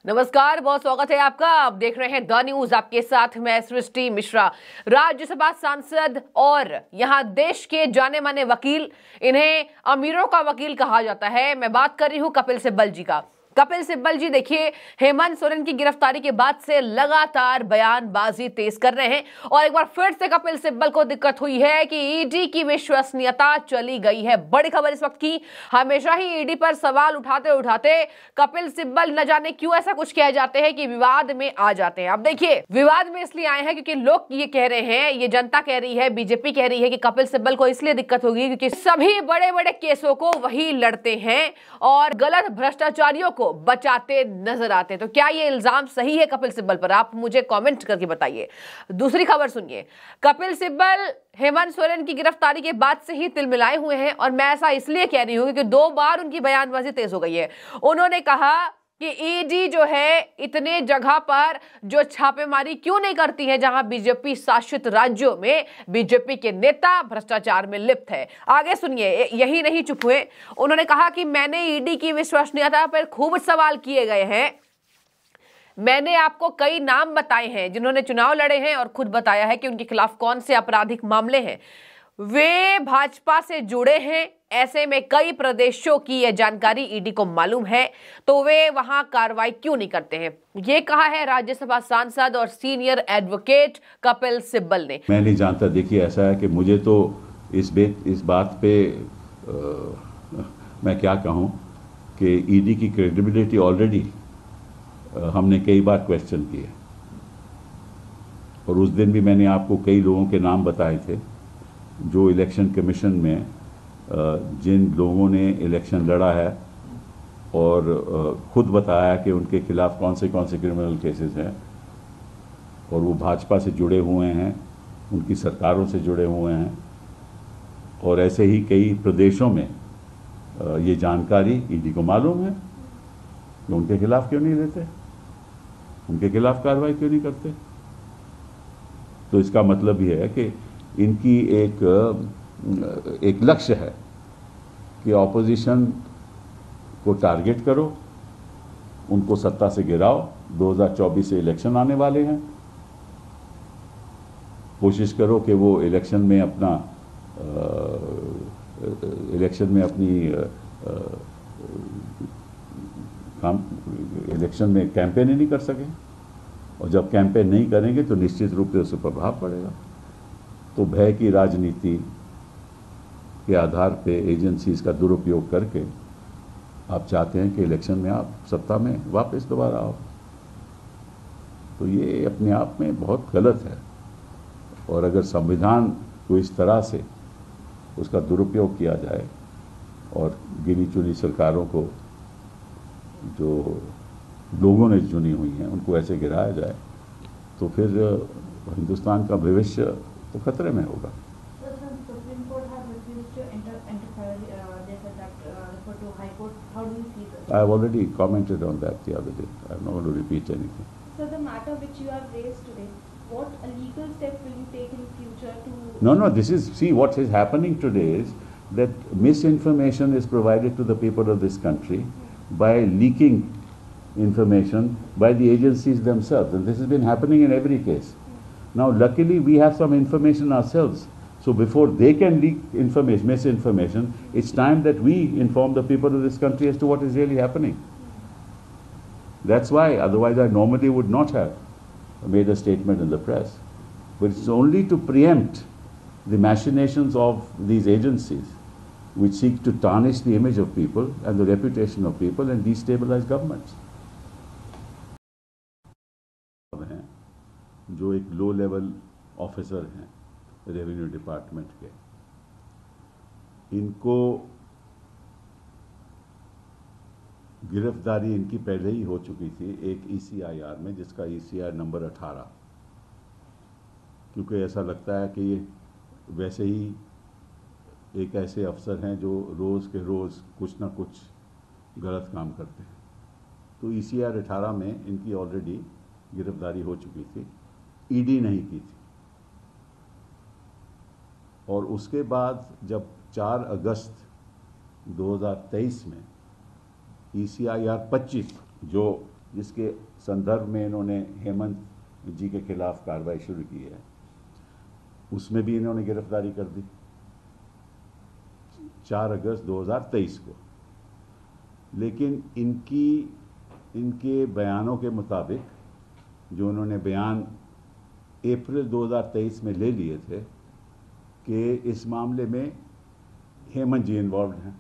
नमस्कार, बहुत स्वागत है आपका। आप देख रहे हैं द न्यूज, आपके साथ मैं सृष्टि मिश्रा। राज्यसभा सांसद और यहां देश के जाने माने वकील, इन्हें अमीरों का वकील कहा जाता है। मैं बात कर रही हूं कपिल सिब्बल जी का। कपिल सिब्बल जी देखिए, हेमंत सोरेन की गिरफ्तारी के बाद से लगातार बयानबाजी तेज कर रहे हैं और एक बार फिर से कपिल सिब्बल को दिक्कत हुई है कि ईडी की विश्वसनीयता चली गई है। बड़ी खबर इस वक्त की, हमेशा ही ईडी पर सवाल उठाते उठाते कपिल सिब्बल न जाने क्यों ऐसा कुछ कह जाते हैं कि विवाद में आ जाते हैं। अब देखिए, विवाद में इसलिए आए हैं क्योंकि लोग ये कह रहे हैं, ये जनता कह रही है, बीजेपी कह रही है कि कपिल सिब्बल को इसलिए दिक्कत होगी क्योंकि सभी बड़े बड़े केसों को वही लड़ते हैं और गलत भ्रष्टाचारियों को बचाते नजर आते हैं। तो क्या ये इल्जाम सही है कपिल सिब्बल पर? आप मुझे कमेंट करके बताइए। दूसरी खबर सुनिए, कपिल सिब्बल हेमंत सोरेन की गिरफ्तारी के बाद से ही तिलमिलाए हुए हैं और मैं ऐसा इसलिए कह रही हूं क्योंकि 2 बार उनकी बयानबाजी तेज हो गई है। उन्होंने कहा कि ईडी जो है इतने जगह पर जो छापेमारी क्यों नहीं करती है जहां बीजेपी शासित राज्यों में बीजेपी के नेता भ्रष्टाचार में लिप्त है। आगे सुनिए, यही नहीं चुप हुए, उन्होंने कहा कि मैंने ईडी की विश्वसनीयता पर खूब सवाल किए गए हैं। मैंने आपको कई नाम बताए हैं जिन्होंने चुनाव लड़े हैं और खुद बताया है कि उनके खिलाफ कौन से आपराधिक मामले हैं। वे भाजपा से जुड़े हैं, ऐसे में कई प्रदेशों की यह जानकारी ईडी को मालूम है, तो वे वहां कार्रवाई क्यों नहीं करते हैं? ये कहा है राज्यसभा सांसद और सीनियर एडवोकेट कपिल सिब्बल ने। मैं नहीं जानता, देखिए ऐसा है कि मुझे तो इस बात पे मैं क्या कहूँ कि ईडी की क्रेडिबिलिटी ऑलरेडी हमने कई बार क्वेश्चन की है और उस दिन भी मैंने आपको कई लोगों के नाम बताए थे जो इलेक्शन कमीशन में जिन लोगों ने इलेक्शन लड़ा है और खुद बताया कि उनके खिलाफ कौन से क्रिमिनल केसेस हैं और वो भाजपा से जुड़े हुए हैं, उनकी सरकारों से जुड़े हुए हैं और ऐसे ही कई प्रदेशों में ये जानकारी ईडी को मालूम है कि उनके खिलाफ क्यों नहीं लेते, उनके खिलाफ कार्रवाई क्यों नहीं करते। तो इसका मतलब ये है कि इनकी एक लक्ष्य है कि ऑपोजिशन को टारगेट करो, उनको सत्ता से गिराओ। 2024 से इलेक्शन आने वाले हैं, कोशिश करो कि वो इलेक्शन में कैंपेन ही नहीं कर सके और जब कैंपेन नहीं करेंगे तो निश्चित रूप से उससे प्रभाव पड़ेगा। तो भय की राजनीति के आधार पे एजेंसीज का दुरुपयोग करके आप चाहते हैं कि इलेक्शन में आप सत्ता में वापस दोबारा आओ, तो ये अपने आप में बहुत गलत है। और अगर संविधान को इस तरह से उसका दुरुपयोग किया जाए और गिनी चुनी सरकारों को जो लोगों ने चुनी हुई हैं उनको ऐसे गिराया जाए तो फिर हिंदुस्तान का भविष्य तो खतरे में होगा। I have already commented on that the other day. I am not going to repeat anything. So the matter which you have raised today, what legal steps will you take in future to... No, this is, see, what is happening today is that misinformation is provided to the people of this country by leaking information by the agencies themselves, and this has been happening in every case. Now, luckily, we have some information ourselves. So before they can leak information, misinformation, it's time that we inform the people of this country as to what is really happening. That's why, otherwise I normally would not have made a statement in the press. But it's only to preempt the machinations of these agencies which seek to tarnish the image of people and the reputation of people and destabilize governments. जो एक low level officer हैं revenue department के, इनको गिरफ्तारी इनकी पहले ही हो चुकी थी एक ECIR में, जिसका ECIR नंबर 18, क्योंकि ऐसा लगता है कि ये वैसे ही एक ऐसे अफसर हैं जो रोज़ के रोज़ कुछ ना कुछ गलत काम करते हैं। तो ECIR 18 में इनकी ऑलरेडी गिरफ्तारी हो चुकी थी, ईडी नहीं की थी। और उसके बाद जब 4 अगस्त 2023 में ECIR 25 जो जिसके संदर्भ में इन्होंने हेमंत जी के खिलाफ कार्रवाई शुरू की है, उसमें भी इन्होंने गिरफ्तारी कर दी 4 अगस्त 2023 को। लेकिन इनके बयानों के मुताबिक, जो उन्होंने बयान अप्रैल 2023 में ले लिए थे कि इस मामले में हेमंत जी इन्वॉल्व हैं,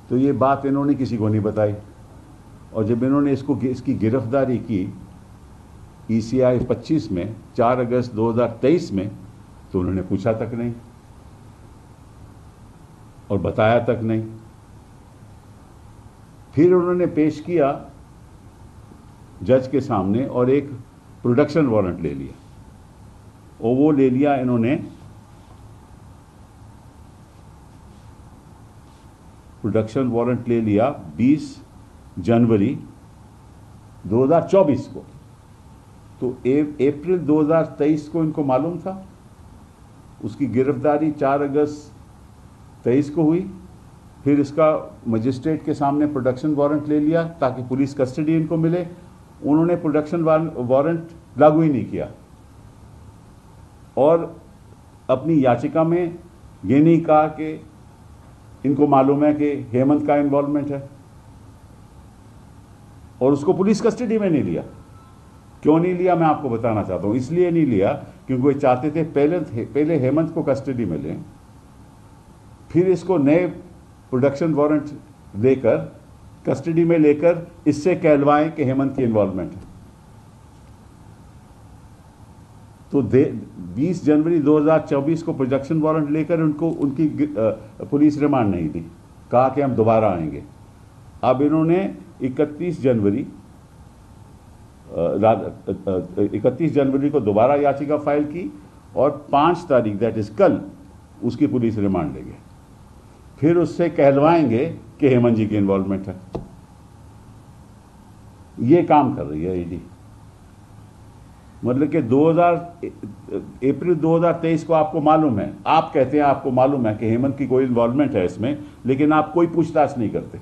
तो ये बात इन्होंने किसी को नहीं बताई। और जब इन्होंने इसकी गिरफ्तारी की ECI 25 में 4 अगस्त 2023 में, तो उन्होंने पूछा तक नहीं और बताया तक नहीं। फिर उन्होंने पेश किया जज के सामने और एक प्रोडक्शन वारंट ले लिया, और वो ले लिया इन्होंने प्रोडक्शन वारंट ले लिया 20 जनवरी 2024 को। तो अप्रैल 2023 को इनको मालूम था, उसकी गिरफ्तारी 4 अगस्त 23 को हुई। फिर इसका मजिस्ट्रेट के सामने प्रोडक्शन वारंट ले लिया ताकि पुलिस कस्टडी इनको मिले। उन्होंने प्रोडक्शन वारंट लागू ही नहीं किया और अपनी याचिका में ये नहीं कहा कि इनको मालूम है कि हेमंत का इन्वॉल्वमेंट है, और उसको पुलिस कस्टडी में नहीं लिया। क्यों नहीं लिया मैं आपको बताना चाहता हूं। इसलिए नहीं लिया क्योंकि वे चाहते थे पहले हेमंत को कस्टडी में लें, फिर इसको नए प्रोडक्शन वारंट लेकर कस्टडी में लेकर इससे कहलवाएं कि हेमंत की इन्वॉल्वमेंट है। तो 20 जनवरी 2024 को प्रोडक्शन वारंट लेकर उनकी पुलिस रिमांड नहीं दी, कहा कि हम दोबारा आएंगे। अब इन्होंने 31 जनवरी को दोबारा याचिका फाइल की और 5 तारीख दैट इज कल उसकी पुलिस रिमांड लेंगे। फिर उससे कहलवाएंगे कि हेमंत जी की इन्वॉल्वमेंट है। ये काम कर रही है ईडी। मतलब कि अप्रैल 2023 को आपको मालूम है, आप कहते हैं आपको मालूम है कि हेमंत की कोई इन्वॉल्वमेंट है इसमें, लेकिन आप कोई पूछताछ नहीं करते।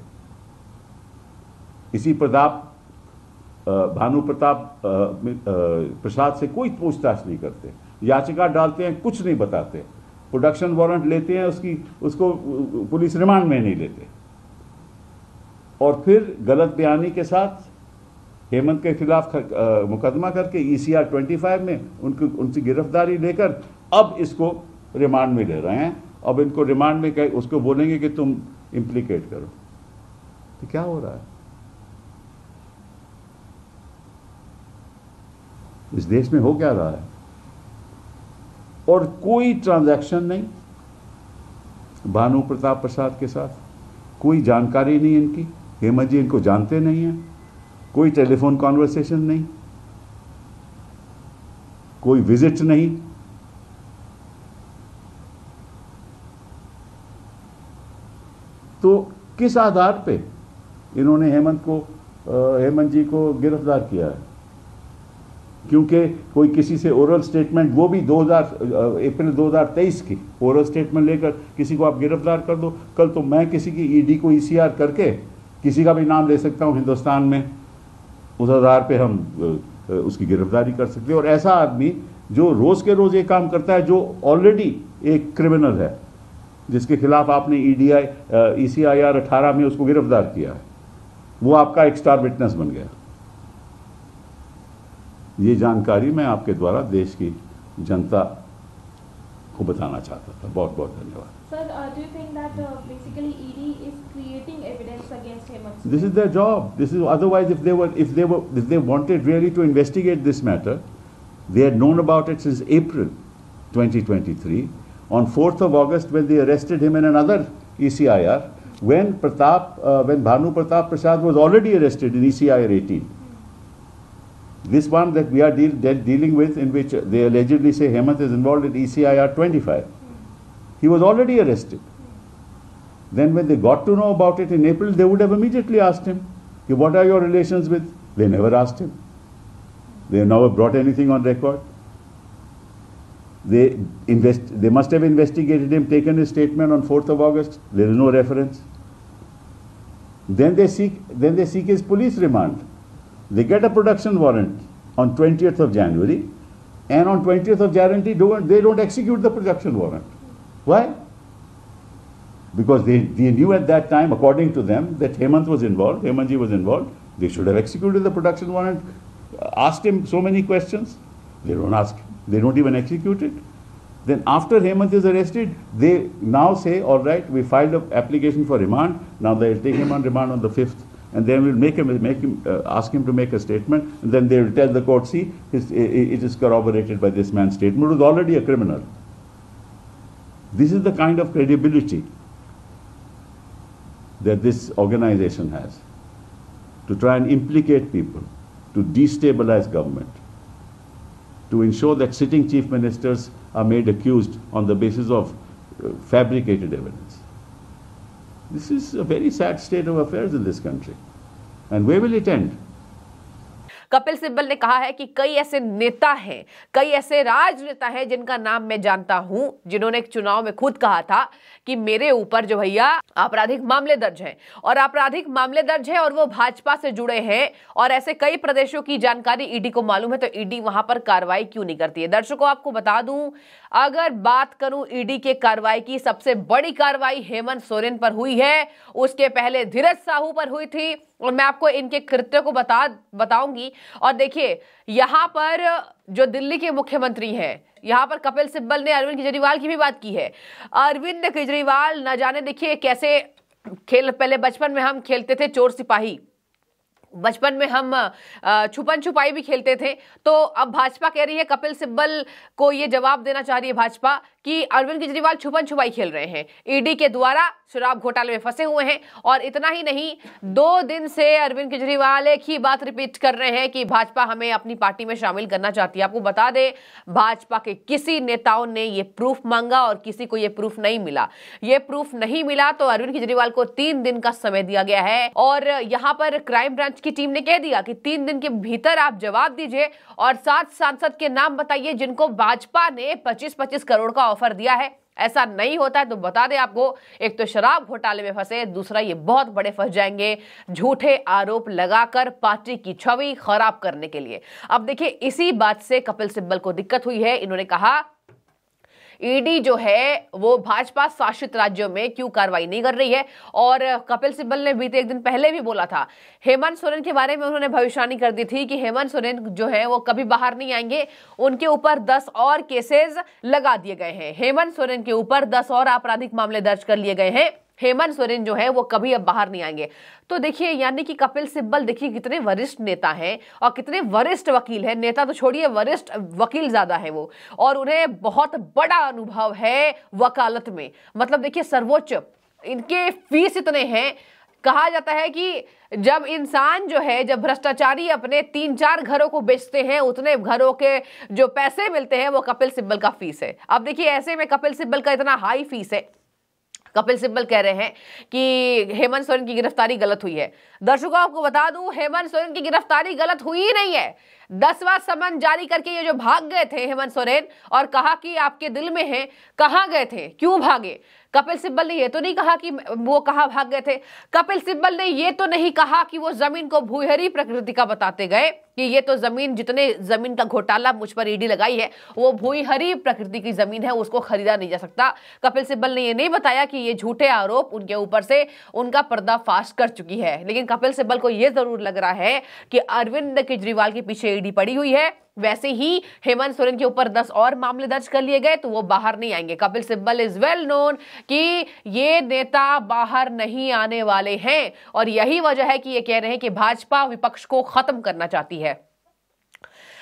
इसी भानु प्रताप प्रसाद से कोई पूछताछ नहीं करते, याचिका डालते हैं, कुछ नहीं बताते, प्रोडक्शन वारंट लेते हैं, उसको पुलिस रिमांड में नहीं लेते, और फिर गलत बयानी के साथ हेमंत के खिलाफ मुकदमा करके ECR 25 में उनकी गिरफ्तारी लेकर अब इसको रिमांड में ले रहे हैं। अब इनको रिमांड में उसको बोलेंगे कि तुम इम्प्लीकेट करो। तो क्या हो रहा है इस देश में? हो क्या रहा है? और कोई ट्रांजैक्शन नहीं भानु प्रताप प्रसाद के साथ, कोई जानकारी नहीं इनकी, हेमंत जी इनको जानते नहीं हैं, कोई टेलीफोन कॉन्वर्सेशन नहीं, कोई विजिट नहीं। तो किस आधार पे इन्होंने हेमंत जी को गिरफ्तार किया है? क्योंकि कोई किसी से ओरल स्टेटमेंट, वो भी अप्रैल 2023 की ओरल स्टेटमेंट लेकर किसी को आप गिरफ्तार कर दो। कल तो मैं किसी की ईडी को ECR करके किसी का भी नाम ले सकता हूं हिंदुस्तान में, उस आधार पे हम उसकी गिरफ्तारी कर सकते हैं। और ऐसा आदमी जो रोज के रोज ये काम करता है, जो ऑलरेडी एक क्रिमिनल है, जिसके खिलाफ आपने ECIR 18 में उसको गिरफ्तार किया है, वो आपका एक स्टार विटनेस बन गया। ये जानकारी मैं आपके द्वारा देश की जनता को बताना चाहता था। बहुत बहुत धन्यवाद। Sir, do you think that basically ED is creating evidence against Hemant? This is their job. This is, otherwise, if they wanted really to investigate this matter, they had known about it since April 2023. On 4th of August, when they arrested him in another ECIR, when Bhanu Pratap Prasad was already arrested in ECIR 18. This one that we are dealing with, in which they allegedly say Hemant is involved in ECIR 25. He was already arrested. Then when they got to know about it in April, they would have immediately asked him, what are your relations with? They never asked him. They never brought anything on record. They must have investigated him, taken his statement on 4th of August. There is no reference. Then they seek his police remand. They get a production warrant on 20th of January, and on 20th of January they don't execute the production warrant. Why? Because they knew at that time, according to them, that Hemantji was involved. They should have executed the production warrant, asked him so many questions. They don't ask, they don't even execute it. Then after Hemant is arrested, they now say, all right, we filed an application for remand. Now they'll take him on remand on the 5th. And then we'll ask him to make a statement. And then they will tell the court, see, it is corroborated by this man's statement, who was already a criminal. This is the kind of credibility that this organization has, to try and implicate people, to destabilize government, to ensure that sitting chief ministers are made accused on the basis of fabricated evidence. This is a very sad state of affairs in this country. And where will it end? Kapil Sibal ने कहा है कि कई ऐसे नेता हैं, कई ऐसे राजनेता हैं जिनका नाम मैं जानता हूं, जिन्होंने एक चुनाव में खुद कहा था कि मेरे ऊपर जो भैया आपराधिक मामले दर्ज हैं, और आपराधिक मामले दर्ज है और वो भाजपा से जुड़े हैं, और ऐसे कई प्रदेशों की जानकारी ईडी को मालूम है, तो ईडी वहां पर कार्रवाई क्यों नहीं करती है। दर्शकों, आपको बता दूं, अगर बात करूं ईडी के कार्रवाई की, सबसे बड़ी कार्रवाई हेमंत सोरेन पर हुई है, उसके पहले धीरज साहू पर हुई थी, और मैं आपको इनके कृत्य को बताऊंगी। और देखिए, यहां पर जो दिल्ली के मुख्यमंत्री हैं, यहां पर कपिल सिब्बल ने अरविंद केजरीवाल की भी बात की है। अरविंद केजरीवाल न जाने, देखिए कैसे पहले बचपन में हम खेलते थे चोर सिपाही, बचपन में हम छुपन छुपाई भी खेलते थे, तो अब भाजपा कह रही है, कपिल सिब्बल को ये जवाब देना चाह रही है भाजपा कि अरविंद केजरीवाल छुपन छुपाई खेल रहे हैं, ईडी के द्वारा शराब घोटाले में फंसे हुए हैं। और इतना ही नहीं, 2 दिन से अरविंद केजरीवाल एक ही बात रिपीट कर रहे हैं कि भाजपा हमें अपनी पार्टी में शामिल करना चाहती है। आपको बता दें, भाजपा के किसी नेताओं ने ये प्रूफ मांगा और किसी को ये प्रूफ नहीं मिला। ये प्रूफ नहीं मिला तो अरविंद केजरीवाल को 3 दिन का समय दिया गया है, और यहाँ पर क्राइम ब्रांच की टीम ने कह दिया कि 3 दिन के भीतर आप जवाब दीजिए और 7 सांसद के नाम बताइए जिनको भाजपा ने 25-25 करोड़ का ऑफर दिया है। ऐसा नहीं होता है तो बता दें आपको, एक तो शराब घोटाले में फंसे, दूसरा ये बहुत बड़े फंस जाएंगे झूठे आरोप लगाकर पार्टी की छवि खराब करने के लिए। अब देखिए, इसी बात से कपिल सिब्बल को दिक्कत हुई है। इन्होंने कहा, ईडी जो है वो भाजपा शासित राज्यों में क्यों कार्रवाई नहीं कर रही है। और कपिल सिब्बल ने बीते एक दिन पहले भी बोला था, हेमंत सोरेन के बारे में उन्होंने भविष्यवाणी कर दी थी कि हेमंत सोरेन जो है वो कभी बाहर नहीं आएंगे, उनके ऊपर 10 और केसेस लगा दिए गए हैं। हेमंत सोरेन के ऊपर 10 और आपराधिक मामले दर्ज कर लिए गए हैं। हेमंत सोरेन जो है वो कभी अब बाहर नहीं आएंगे। तो देखिए, यानी कि कपिल सिब्बल देखिए कितने वरिष्ठ नेता हैं और कितने वरिष्ठ वकील हैं। नेता तो छोड़िए, वरिष्ठ वकील ज्यादा है वो, और उन्हें बहुत बड़ा अनुभव है वकालत में। मतलब देखिए, सर्वोच्च इनके फीस इतने हैं, कहा जाता है कि जब इंसान जो है, जब भ्रष्टाचारी अपने 3-4 घरों को बेचते हैं, उतने घरों के जो पैसे मिलते हैं वो कपिल सिब्बल का फीस है। अब देखिए, ऐसे में कपिल सिब्बल का इतना हाई फीस है। कपिल सिब्बल कह रहे हैं कि हेमंत सोरेन की गिरफ्तारी गलत हुई है। दर्शकों, आपको बता दूं, हेमंत सोरेन की गिरफ्तारी गलत हुई ही नहीं है। 10वां समन जारी करके ये जो भाग गए थे हेमंत सोरेन और कहा कि आपके दिल में है, कहां गए थे, क्यों भागे? कपिल सिब्बल ने ये तो नहीं कहा कि वो कहां भाग गए थे। कपिल सिब्बल ने ये तो नहीं कहा कि वो जमीन को भूहरी प्रकृति का बताते गए कि ये तो जमीन, जितने जमीन का घोटाला मुझ पर ईडी लगाई है वो भूहरी प्रकृति की जमीन है, उसको खरीदा नहीं जा सकता। कपिल सिब्बल ने ये नहीं बताया कि ये झूठे आरोप उनके ऊपर से उनका पर्दाफाश कर चुकी है। लेकिन कपिल सिब्बल को ये जरूर लग रहा है कि अरविंद केजरीवाल के पीछे ईडी पड़ी हुई है। वैसे ही हेमंत सोरेन के ऊपर 10 और मामले दर्ज कर लिए गए तो वो बाहर नहीं आएंगे। Kapil Sibal is well known कि ये नेता बाहर नहीं आने वाले हैं, और यही वजह है कि ये कह रहे हैं कि भाजपा विपक्ष को खत्म करना चाहती है।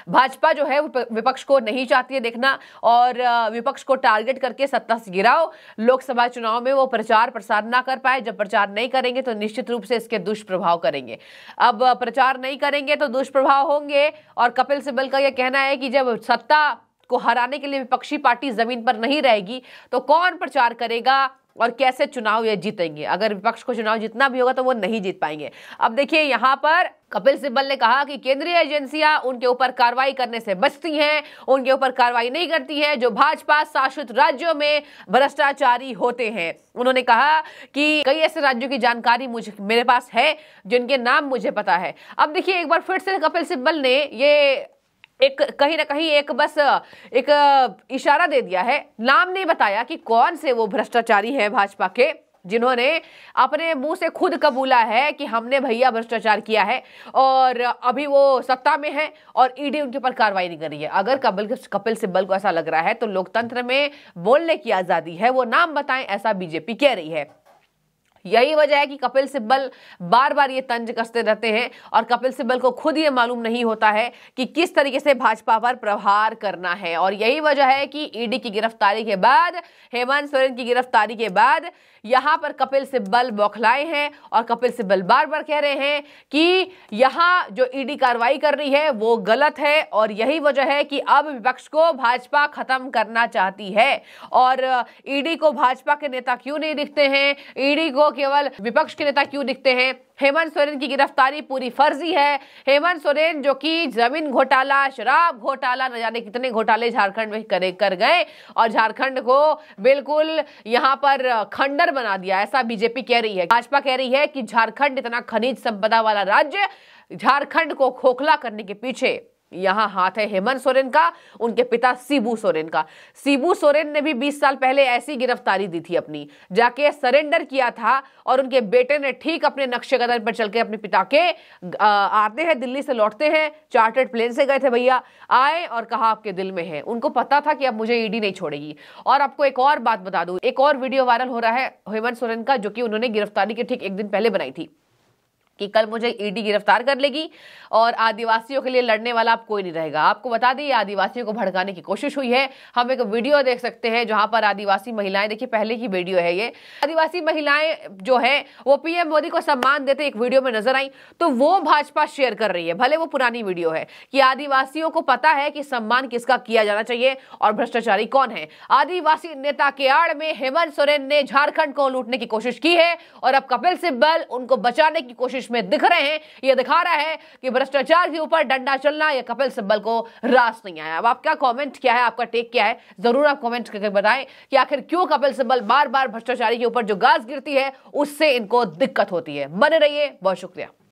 भाजपा जो है विपक्ष को नहीं चाहती है देखना, और विपक्ष को टारगेट करके सत्ता से गिराओ। लोकसभा चुनाव में वो प्रचार प्रसार ना कर पाए, जब प्रचार नहीं करेंगे तो निश्चित रूप से इसके दुष्प्रभाव करेंगे। अब प्रचार नहीं करेंगे तो दुष्प्रभाव होंगे, और कपिल सिब्बल का यह कहना है कि जब सत्ता को हराने के लिए विपक्षी पार्टी जमीन पर नहीं रहेगी तो कौन प्रचार करेगा और कैसे चुनाव ये जीतेंगे। अगर विपक्ष को चुनाव जीतना भी होगा तो वो नहीं जीत पाएंगे। अब देखिए, यहाँ पर कपिल सिब्बल ने कहा कि केंद्रीय एजेंसियां उनके ऊपर कार्रवाई करने से बचती हैं, उनके ऊपर कार्रवाई नहीं करती हैं जो भाजपा शासित राज्यों में भ्रष्टाचारी होते हैं। उन्होंने कहा कि कई ऐसे राज्यों की जानकारी मेरे पास है जिनके नाम मुझे पता है। अब देखिए, एक बार फिर से कपिल सिब्बल ने ये एक कहीं ना कहीं एक इशारा दे दिया है। नाम नहीं बताया कि कौन से वो भ्रष्टाचारी है भाजपा के जिन्होंने अपने मुंह से खुद कबूला है कि हमने भैया भ्रष्टाचार किया है और अभी वो सत्ता में है और ईडी उनके ऊपर कार्रवाई नहीं कर रही है। अगर कपिल सिब्बल को ऐसा लग रहा है तो लोकतंत्र में बोलने की आजादी है, वो नाम बताएं, ऐसा बीजेपी कह रही है। यही वजह है कि कपिल सिब्बल बार बार ये तंज कसते रहते हैं और कपिल सिब्बल को खुद ये मालूम नहीं होता है कि किस तरीके से भाजपा पर प्रहार करना है। और यही वजह है कि ईडी की गिरफ्तारी के बाद, हेमंत सोरेन की गिरफ्तारी के बाद यहां पर कपिल सिब्बल बौखलाए हैं और कपिल सिब्बल बार बार कह रहे हैं कि यहां जो ईडी कार्रवाई कर रही है वो गलत है। और यही वजह है कि अब विपक्ष को भाजपा खत्म करना चाहती है। और ईडी को भाजपा के नेता क्यों नहीं दिखते हैं, ईडी को केवल विपक्ष के नेता क्यों दिखते हैं? हेमंत सोरेन की गिरफ्तारी पूरी फर्जी है। हेमंत सोरेन जो कि जमीन घोटाला, शराब घोटाला, न जाने कितने घोटाले झारखंड में कर गए और झारखंड को बिल्कुल यहां पर खंडर बना दिया, ऐसा बीजेपी कह रही है। भाजपा कह रही है कि झारखंड इतना खनिज संपदा वाला राज्य, झारखंड को खोखला करने के पीछे यहां हाथ है हेमंत सोरेन का, उनके पिता शिबू सोरेन का। शिबू सोरेन ने भी 20 साल पहले ऐसी गिरफ्तारी दी थी अपनी, जाके सरेंडर किया था और उनके बेटे ने ठीक अपने नक्शे कदम पर चल के अपने पिता के आते हैं, दिल्ली से लौटते हैं, चार्टर्ड प्लेन से गए थे भैया, आए और कहा आपके दिल में है। उनको पता था कि अब मुझे ईडी नहीं छोड़ेगी। और आपको एक और बात बता दूं, एक और वीडियो वायरल हो रहा है हेमंत सोरेन का, जो कि उन्होंने गिरफ्तारी के ठीक एक दिन पहले बनाई थी कि कल मुझे ईडी गिरफ्तार कर लेगी और आदिवासियों के लिए लड़ने वाला अब कोई नहीं रहेगा। आपको बता दें, आदिवासियों को भड़काने की कोशिश हुई है। हम एक वीडियो देख सकते हैं जहां पर आदिवासी महिलाएं, देखिए पहले की वीडियो है ये, आदिवासी महिलाएं जो है वो पीएम मोदी को सम्मान देते एक वीडियो में नजर आई। तो वो भाजपा शेयर कर रही है, भले वो पुरानी वीडियो है, कि आदिवासियों को पता है कि सम्मान किसका किया जाना चाहिए और भ्रष्टाचारी कौन है। आदिवासी नेता के आड़ में हेमंत सोरेन ने झारखंड को लूटने की कोशिश की है और अब कपिल सिब्बल उनको बचाने की कोशिश में दिख रहे हैं। यह दिखा रहा है कि भ्रष्टाचार के ऊपर डंडा चलना या कपिल सिब्बल को रास नहीं आया। अब आपका कमेंट क्या है, आपका टेक क्या है, जरूर आप कमेंट करके बताएं कि आखिर क्यों कपिल सिब्बल बार बार भ्रष्टाचारी के ऊपर जो गाज गिरती है उससे इनको दिक्कत होती है। बने रहिए, बहुत शुक्रिया।